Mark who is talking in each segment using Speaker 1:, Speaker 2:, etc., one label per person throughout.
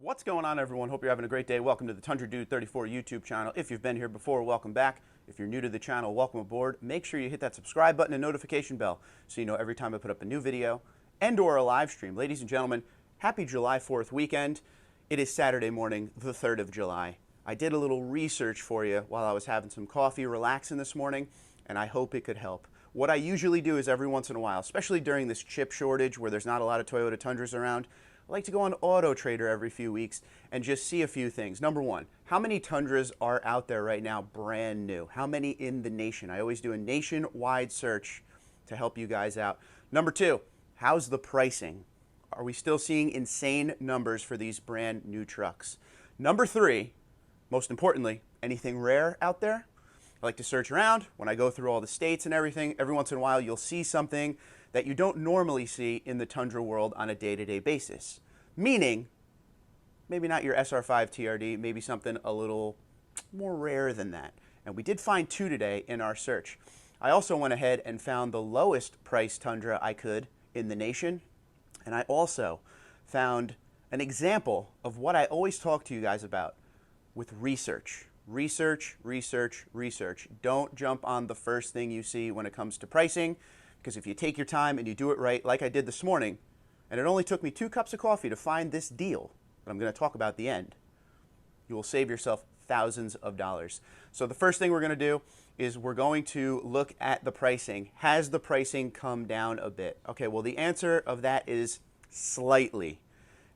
Speaker 1: What's going on, everyone? Hope you're having a great day. Welcome to the Tundra Dude 34 YouTube channel. If you've been here before, welcome back. If you're new to the channel, welcome aboard. Make sure you hit that subscribe button and notification bell so you know every time I put up a new video and or a live stream. Ladies and gentlemen, happy July 4th weekend. It is Saturday morning, the 3rd of July. I did a little research for you while I was having some coffee, relaxing this morning, and I hope it could help. What I usually do is every once in a while, especially during this chip shortage where there's not a lot of Toyota Tundras around, I like to go on Autotrader every few weeks and just see a few things. Number one, how many Tundras are out there right now brand new? How many in the nation? I always do a nationwide search to help you guys out. Number two, how's the pricing? Are we still seeing insane numbers for these brand new trucks? Number three, most importantly, anything rare out there? I like to search around. When I go through all the states and everything, every once in a while you'll see something that you don't normally see in the Tundra world on a day-to-day basis. Meaning, maybe not your SR5 TRD, maybe something a little more rare than that. And we did find two today in our search. I also went ahead and found the lowest price Tundra I could in the nation. And I also found an example of what I always talk to you guys about with research. Research, research, research. Don't jump on the first thing you see when it comes to pricing, because if you take your time and you do it right, like I did this morning, and it only took me 2 cups of coffee to find this deal that I'm going to talk about at the end, you will save yourself thousands of dollars. So the first thing we're going to do is we're going to look at the pricing. Has the pricing come down a bit? Okay, well, the answer of that is slightly,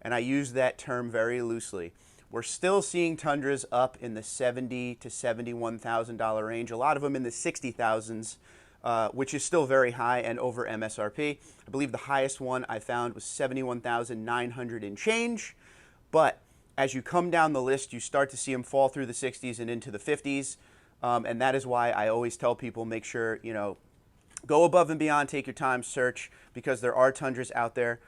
Speaker 1: and I use that term very loosely. We're still seeing Tundras up in the $70,000 to $71,000 range, a lot of them in the $60,000s, which is still very high and over MSRP. I believe the highest one I found was $71,900 and change. But as you come down the list, you start to see them fall through the 60s and into the 50s. And that is why I always tell people, make sure, go above and beyond, take your time, search, because there are Tundras out there,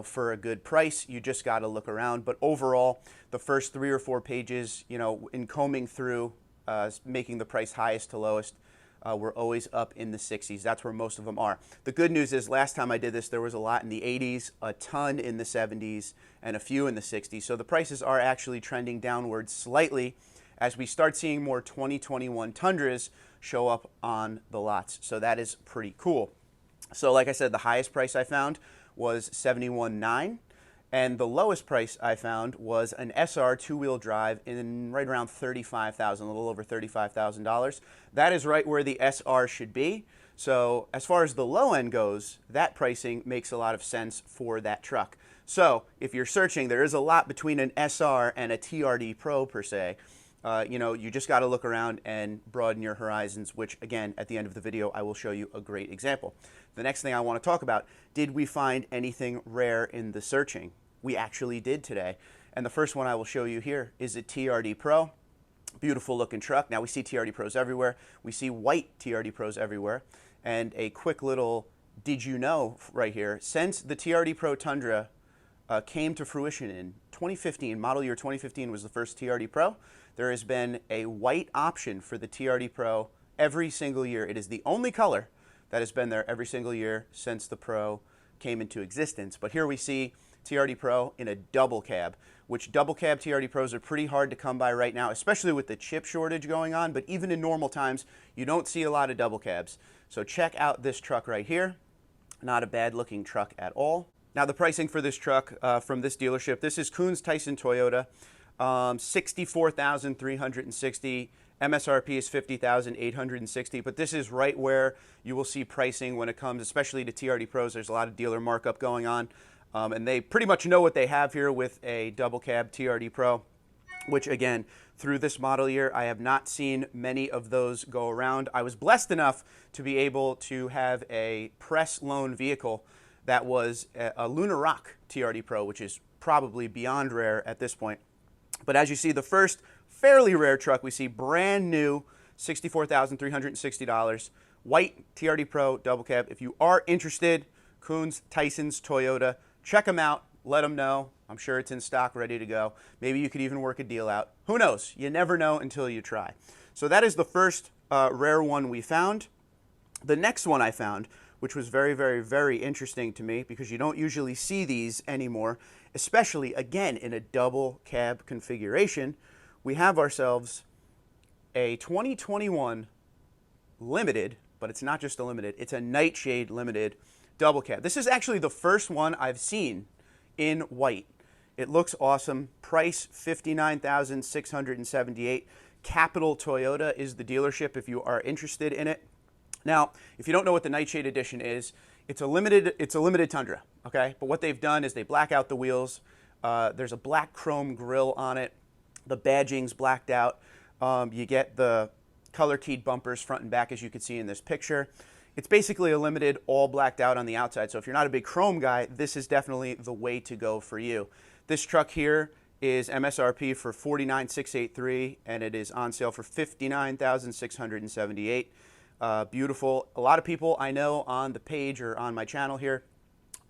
Speaker 1: for a good price. You just got to look around. But overall, the first 3 or 4 pages, in combing through, making the price highest to lowest, we're always up in the 60s. That's where most of them are. The good news is last time I did this, there was a lot in the 80s, a ton in the 70s, and a few in the 60s. So the prices are actually trending downwards slightly as we start seeing more 2021 Tundras show up on the lots. So that is pretty cool. So like I said, the highest price I found was $71,900. And the lowest price I found was an SR 2-wheel drive in right around $35,000, a little over $35,000. That is right where the SR should be. So as far as the low end goes, that pricing makes a lot of sense for that truck. So if you're searching, there is a lot between an SR and a TRD Pro per se. You just got to look around and broaden your horizons, which again, at the end of the video, I will show you a great example. The next thing I want to talk about, did we find anything rare in the searching? We actually did today. And the first one I will show you here is a TRD Pro. Beautiful looking truck. Now we see TRD Pros everywhere. We see white TRD Pros everywhere. And a quick little did you know right here, since the TRD Pro Tundra came to fruition in 2015, model year 2015 was the first TRD Pro, there has been a white option for the TRD Pro every single year. It is the only color that has been there every single year since the Pro came into existence. But here we see TRD Pro in a double cab, which double cab TRD Pros are pretty hard to come by right now, especially with the chip shortage going on. But even in normal times, you don't see a lot of double cabs. So check out this truck right here. Not a bad looking truck at all. Now the pricing for this truck from this dealership, this is Koons Tyson Toyota, $64,360. MSRP is $50,860, but this is right where you will see pricing when it comes, especially to TRD Pros. There's a lot of dealer markup going on. And they pretty much know what they have here with a double cab TRD Pro, which again, through this model year, I have not seen many of those go around. I was blessed enough to be able to have a press loan vehicle that was a Lunar Rock TRD Pro, which is probably beyond rare at this point. But as you see, the first fairly rare truck we see, brand new, $64,360, white TRD Pro double cab. If you are interested, Koons Tyson's Toyota, check them out, let them know. I'm sure it's in stock, ready to go. Maybe you could even work a deal out. Who knows? You never know until you try. So that is the first rare one we found. The next one I found which was very, very, very interesting to me because you don't usually see these anymore, especially, again, in a double cab configuration. We have ourselves a 2021 limited, but it's not just a limited, it's a Nightshade limited double cab. This is actually the first one I've seen in white. It looks awesome. Price $59,678. Capital Toyota is the dealership if you are interested in it. Now, if you don't know what the Nightshade edition is, it's a limited Tundra, okay? But what they've done is they black out the wheels. There's a black chrome grille on it. The badging's blacked out. You get the color keyed bumpers front and back, as you can see in this picture. It's basically a limited, all blacked out on the outside. So if you're not a big chrome guy, this is definitely the way to go for you. This truck here is MSRP for $49,683, and it is on sale for $59,678. Beautiful. A lot of people I know on the page or on my channel here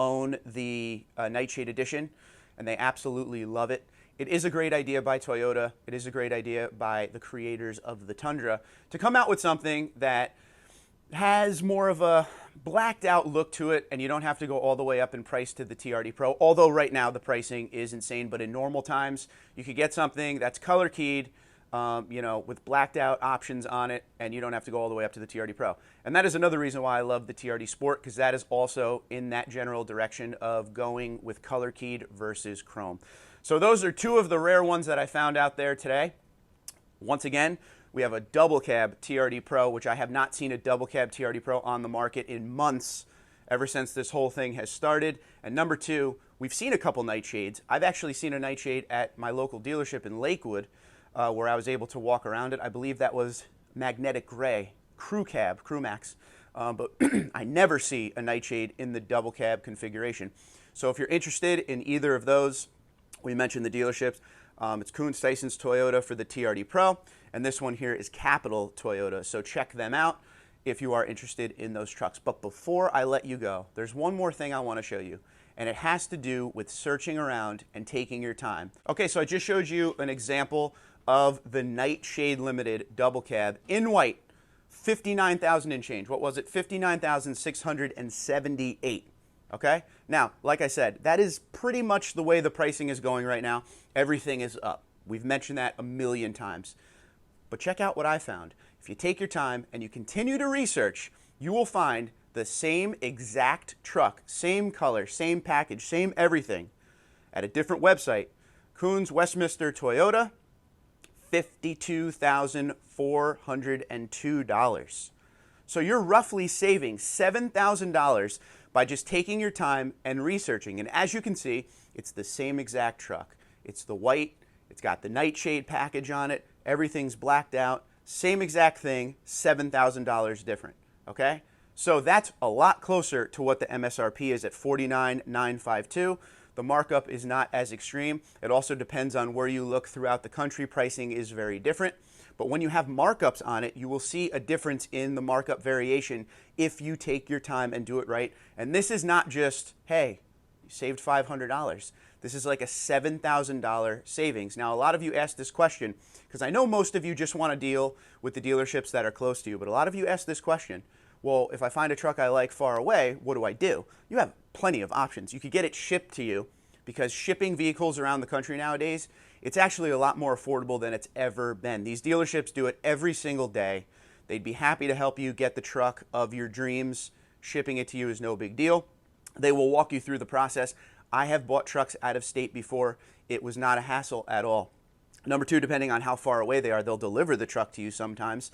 Speaker 1: own the Nightshade edition, and they absolutely love it. It is a great idea by Toyota. It is a great idea by the creators of the Tundra to come out with something that has more of a blacked out look to it, and you don't have to go all the way up in price to the TRD Pro, although right now the pricing is insane. But in normal times, you could get something that's color keyed, you know, with blacked out options on it, and you don't have to go all the way up to the TRD Pro. And that is another reason why I love the TRD Sport, because that is also in that general direction of going with color keyed versus chrome. So those are two of the rare ones that I found out there today. Once again, we have a double cab TRD Pro, which I have not seen a double cab TRD Pro on the market in months, ever since this whole thing has started. And number two, we've seen a couple Nightshades. I've actually seen a Nightshade at my local dealership in Lakewood, where I was able to walk around it. I believe that was magnetic gray, crew cab, crew max. But I never see a Nightshade in the double cab configuration. So if you're interested in either of those, we mentioned the dealerships. It's Kuhns Tyson's Toyota for the TRD Pro, and this one here is Capital Toyota. So check them out if you are interested in those trucks. But before I let you go, there's one more thing I want to show you, and it has to do with searching around and taking your time. Okay, so I just showed you an example of the Nightshade Limited double cab in white, 59,000 and change. What was it? 59,678. Okay? Now, like I said, that is pretty much the way the pricing is going right now. Everything is up. We've mentioned that a million times. But check out what I found. If you take your time and you continue to research, you will find the same exact truck, same color, same package, same everything at a different website. Kuhns Westminster Toyota, $52,402. So you're roughly saving $7,000 by just taking your time and researching. And as you can see, it's the same exact truck. It's the white, it's got the Nightshade package on it, everything's blacked out, same exact thing, $7,000 different, okay? So that's a lot closer to what the MSRP is at $49,952. The markup is not as extreme. It also depends on where you look throughout the country. Pricing is very different. But when you have markups on it, you will see a difference in the markup variation if you take your time and do it right. And this is not just, hey, you saved $500. This is like a $7,000 savings. Now, a lot of you asked this question, because I know most of you just want to deal with the dealerships that are close to you, but a lot of you asked this question. Well, if I find a truck I like far away, what do I do? You have plenty of options. You could get it shipped to you, because shipping vehicles around the country nowadays, it's actually a lot more affordable than it's ever been. These dealerships do it every single day. They'd be happy to help you get the truck of your dreams. Shipping it to you is no big deal. They will walk you through the process. I have bought trucks out of state before. It was not a hassle at all. Number two, depending on how far away they are, they'll deliver the truck to you sometimes.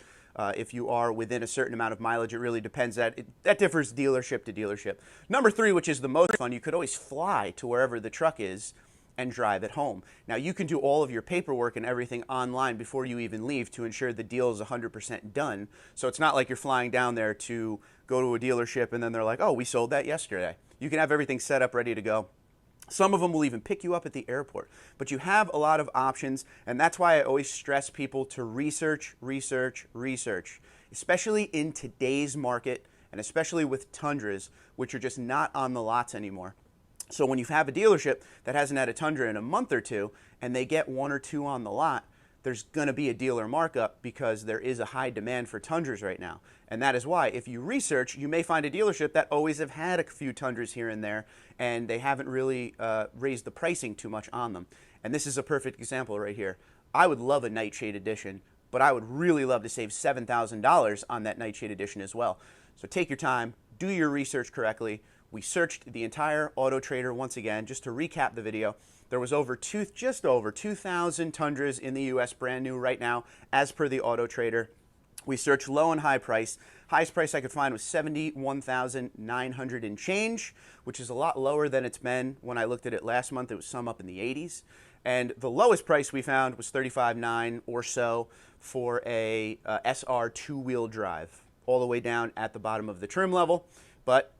Speaker 1: If you are within a certain amount of mileage, it really depends. That differs dealership to dealership. Number three, which is the most fun, you could always fly to wherever the truck is and drive it home. Now, you can do all of your paperwork and everything online before you even leave to ensure the deal is 100% done. So it's not like you're flying down there to go to a dealership and then they're like, oh, we sold that yesterday. You can have everything set up, ready to go. Some of them will even pick you up at the airport. But you have a lot of options, and that's why I always stress people to research, research, research, especially in today's market, and especially with Tundras, which are just not on the lots anymore. So when you have a dealership that hasn't had a Tundra in a month or two, and they get one or two on the lot, there's going to be a dealer markup because there is a high demand for Tundras right now. And that is why, if you research, you may find a dealership that always have had a few Tundras here and there, and they haven't really raised the pricing too much on them. And this is a perfect example right here. I would love a Nightshade edition, but I would really love to save $7,000 on that Nightshade edition as well. So take your time, do your research correctly. We searched the entire Autotrader once again. Just to recap the video, there was just over 2,000 Tundras in the US brand new right now as per the Autotrader. We searched low and high price. Highest price I could find was $71,900 and change, which is a lot lower than it's been. When I looked at it last month, it was some up in the 80s. And the lowest price we found was $35,900 or so for a SR two-wheel drive, all the way down at the bottom of the trim level. But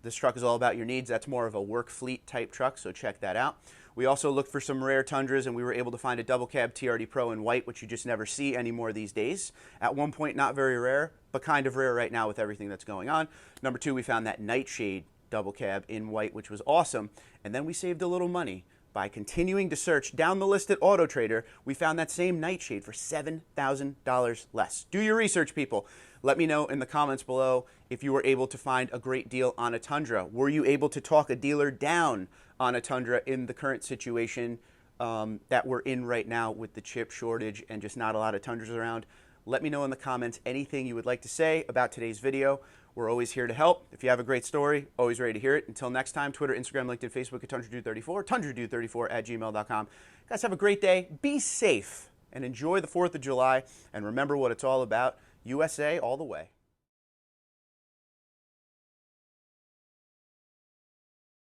Speaker 1: this truck is all about your needs. That's more of a work fleet type truck, so check that out. We also looked for some rare Tundras, and we were able to find a double cab TRD Pro in white, which you just never see anymore these days. At one point, not very rare, but kind of rare right now with everything that's going on. Number two, we found that Nightshade double cab in white, which was awesome. And then we saved a little money by continuing to search down the list at Autotrader. We found that same Nightshade for $7,000 less. Do your research, people. Let me know in the comments below if you were able to find a great deal on a Tundra. Were you able to talk a dealer down on a Tundra in the current situation that we're in right now with the chip shortage and just not a lot of Tundras around? Let me know in the comments anything you would like to say about today's video. We're always here to help. If you have a great story, always ready to hear it. Until next time, Twitter, Instagram, LinkedIn, Facebook at TundraDude34, TundraDude34@gmail.com. Guys, have a great day. Be safe and enjoy the 4th of July. And remember what it's all about. USA all the way.